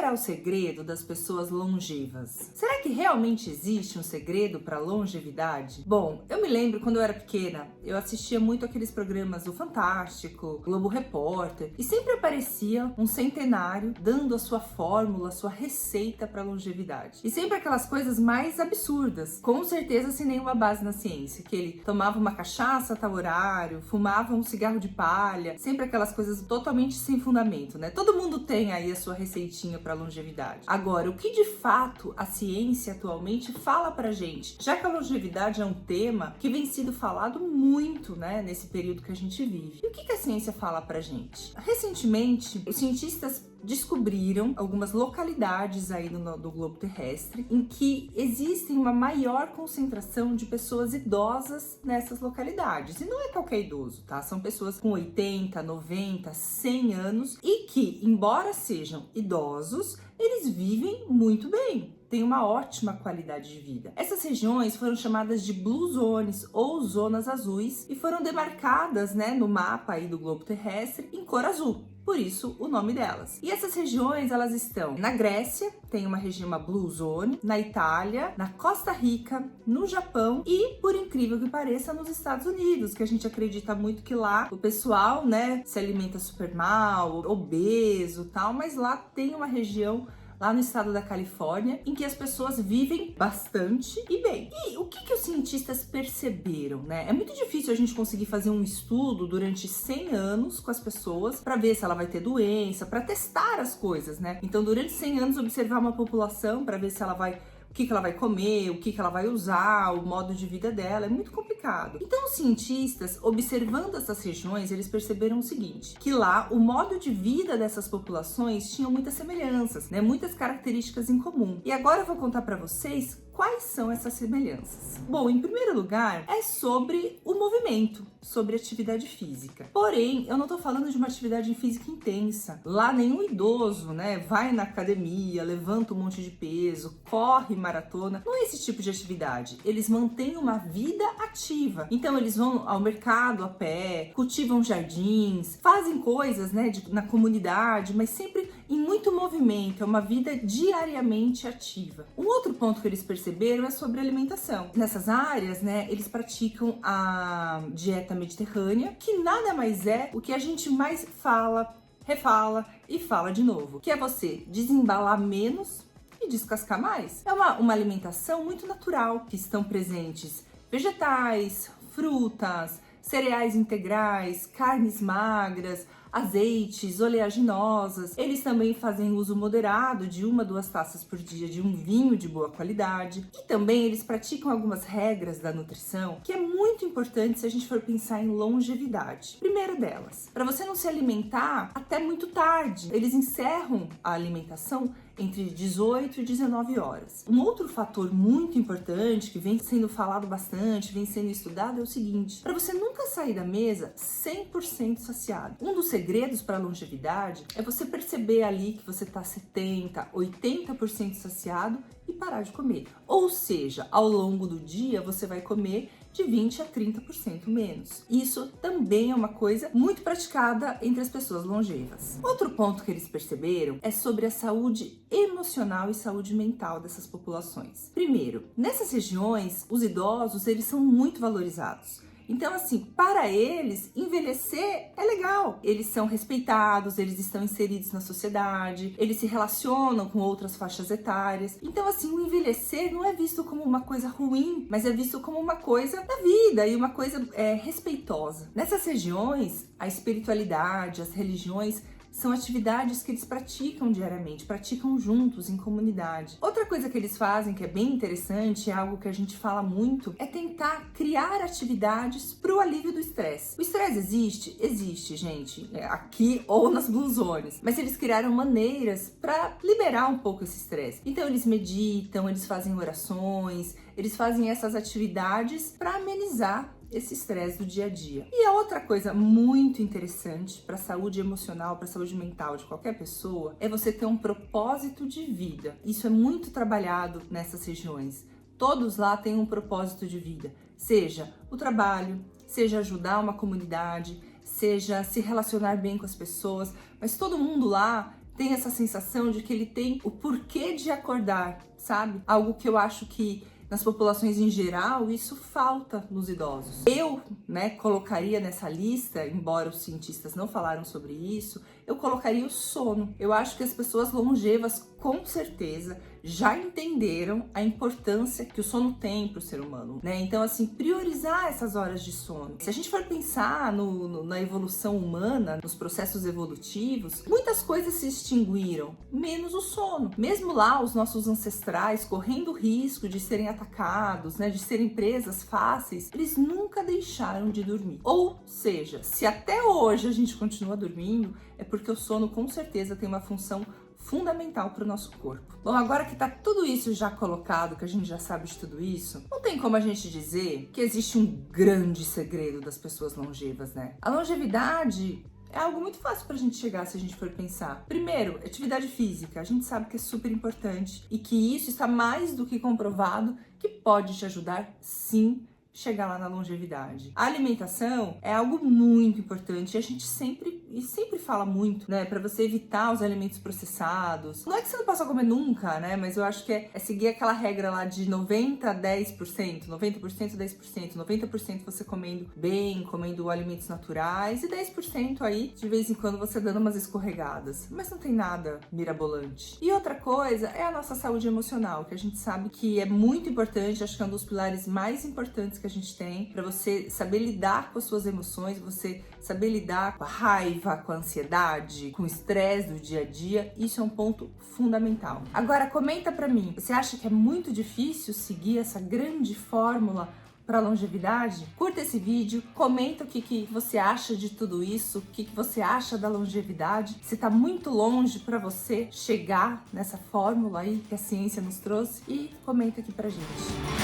é o segredo das pessoas longevas? Será que realmente existe um segredo para longevidade? Bom, eu me lembro quando eu era pequena, eu assistia muito aqueles programas do Fantástico, Globo Repórter, e sempre aparecia um centenário dando a sua fórmula, a sua receita para longevidade. E sempre aquelas coisas mais absurdas, com certeza sem nenhuma base na ciência, que ele tomava uma cachaça a tal horário, fumava um cigarro de palha, sempre aquelas coisas totalmente sem fundamento, né? Todo mundo tem aí a sua receitinha para longevidade. Agora, o que de fato a ciência atualmente fala pra gente? Já que a longevidade é um tema que vem sendo falado muito, né, nesse período que a gente vive. E o que a ciência fala pra gente? Recentemente, os cientistas descobriram algumas localidades aí do globo terrestre em que existem uma maior concentração de pessoas idosas nessas localidades. E não é qualquer idoso, tá? São pessoas com 80, 90, 100 anos e que, embora sejam idosos, eles vivem muito bem, têm uma ótima qualidade de vida. Essas regiões foram chamadas de Blue Zones ou zonas azuis e foram demarcadas, né, no mapa aí do globo terrestre em cor azul. Por isso o nome delas. E essas regiões, elas estão na Grécia, tem uma região, uma Blue Zone, na Itália, na Costa Rica, no Japão e, por incrível que pareça, nos Estados Unidos, que a gente acredita muito que lá o pessoal, né, se alimenta super mal, obeso, tal, mas lá tem uma região lá no estado da Califórnia, em que as pessoas vivem bastante e bem. E o que os cientistas perceberam, né? É muito difícil a gente conseguir fazer um estudo durante 100 anos com as pessoas para ver se ela vai ter doença, para testar as coisas, né? Então, durante 100 anos, observar uma população para ver se ela vai... o que ela vai comer, o que ela vai usar, o modo de vida dela, é muito complicado. Então, os cientistas, observando essas regiões, eles perceberam o seguinte, que lá o modo de vida dessas populações tinha muitas semelhanças, né? Muitas características em comum. E agora eu vou contar para vocês quais são essas semelhanças. Bom, em primeiro lugar, é sobre o movimento, sobre atividade física. Porém, eu não tô falando de uma atividade física intensa. Lá nenhum idoso, né, vai na academia, levanta um monte de peso, corre maratona. Não é esse tipo de atividade. Eles mantêm uma vida ativa. Então, eles vão ao mercado a pé, cultivam jardins, fazem coisas, né, na comunidade, mas sempre em muito movimento. É uma vida diariamente ativa. Um outro ponto que eles perceberam é sobre alimentação. Nessas áreas, né, eles praticam a dieta mediterrânea, que nada mais é o que a gente mais fala, refala e fala de novo, que é você desembalar menos e descascar mais. É uma alimentação muito natural, que estão presentes vegetais, frutas, cereais integrais, carnes magras, azeites, oleaginosas. Eles também fazem uso moderado de 1 a 2 taças por dia de um vinho de boa qualidade. E também eles praticam algumas regras da nutrição que é muito importante se a gente for pensar em longevidade. Primeira delas, para você não se alimentar até muito tarde. Eles encerram a alimentação entre 18 e 19 horas. Um outro fator muito importante que vem sendo falado bastante, vem sendo estudado é o seguinte: para você nunca sair da mesa 100% saciado. Um dos segredos para a longevidade é você perceber ali que você está 70, 80% saciado e parar de comer. Ou seja, ao longo do dia você vai comer de 20 a 30% menos. Isso também é uma coisa muito praticada entre as pessoas longevas. Outro ponto que eles perceberam é sobre a saúde emocional e saúde mental dessas populações. Primeiro, nessas regiões, os idosos, eles são muito valorizados. Então, assim, para eles, envelhecer é legal. Eles são respeitados, eles estão inseridos na sociedade, eles se relacionam com outras faixas etárias. Então, assim, o envelhecer não é visto como uma coisa ruim, mas é visto como uma coisa da vida e uma coisa respeitosa. Nessas regiões, a espiritualidade, as religiões são atividades que eles praticam diariamente, praticam juntos, em comunidade. Outra coisa que eles fazem, que é bem interessante, é algo que a gente fala muito, é tentar criar atividades para o alívio do estresse. O estresse existe? Existe, gente, aqui ou nas Blue Zones, mas eles criaram maneiras para liberar um pouco esse estresse. Então eles meditam, eles fazem orações, eles fazem essas atividades para amenizar esse estresse do dia a dia. E a outra coisa muito interessante para a saúde emocional, para a saúde mental de qualquer pessoa, é você ter um propósito de vida. Isso é muito trabalhado nessas regiões. Todos lá têm um propósito de vida, seja o trabalho, seja ajudar uma comunidade, seja se relacionar bem com as pessoas, mas todo mundo lá tem essa sensação de que ele tem o porquê de acordar, sabe? Algo que eu acho que nas populações em geral, isso falta nos idosos. Eu, colocaria nessa lista, embora os cientistas não falaram sobre isso, eu colocaria o sono. Eu acho que as pessoas longevas, com certeza, já entenderam a importância que o sono tem para o ser humano, né? Então, assim, priorizar essas horas de sono. Se a gente for pensar na evolução humana, nos processos evolutivos, muitas coisas se extinguiram, menos o sono. Mesmo lá, os nossos ancestrais, correndo o risco de serem atacados, de serem presas fáceis, eles nunca deixaram de dormir. Ou seja, se até hoje a gente continua dormindo, é porque o sono com certeza tem uma função fundamental para o nosso corpo. Bom, agora que tá tudo isso já colocado, que a gente já sabe de tudo isso, não tem como a gente dizer que existe um grande segredo das pessoas longevas, né? A longevidade é algo muito fácil pra gente chegar se a gente for pensar. Primeiro, atividade física. A gente sabe que é super importante e que isso está mais do que comprovado que pode te ajudar, sim, chegar lá na longevidade. A alimentação é algo muito importante e a gente sempre fala muito, para você evitar os alimentos processados. Não é que você não possa comer nunca, mas eu acho que é seguir aquela regra lá de 90, 10%, 90%, 10%, 90% você comendo bem, comendo alimentos naturais e 10% aí, de vez em quando, você dando umas escorregadas. Mas não tem nada mirabolante. E outra coisa é a nossa saúde emocional, que a gente sabe que é muito importante, acho que é um dos pilares mais importantes que a gente tem para você saber lidar com as suas emoções, você saber lidar com a raiva, com a ansiedade, com o estresse do dia a dia. Isso é um ponto fundamental. Agora, comenta pra mim, você acha que é muito difícil seguir essa grande fórmula para longevidade? Curta esse vídeo, comenta o que você acha de tudo isso, o que você acha da longevidade, se tá muito longe para você chegar nessa fórmula aí que a ciência nos trouxe, e comenta aqui pra gente.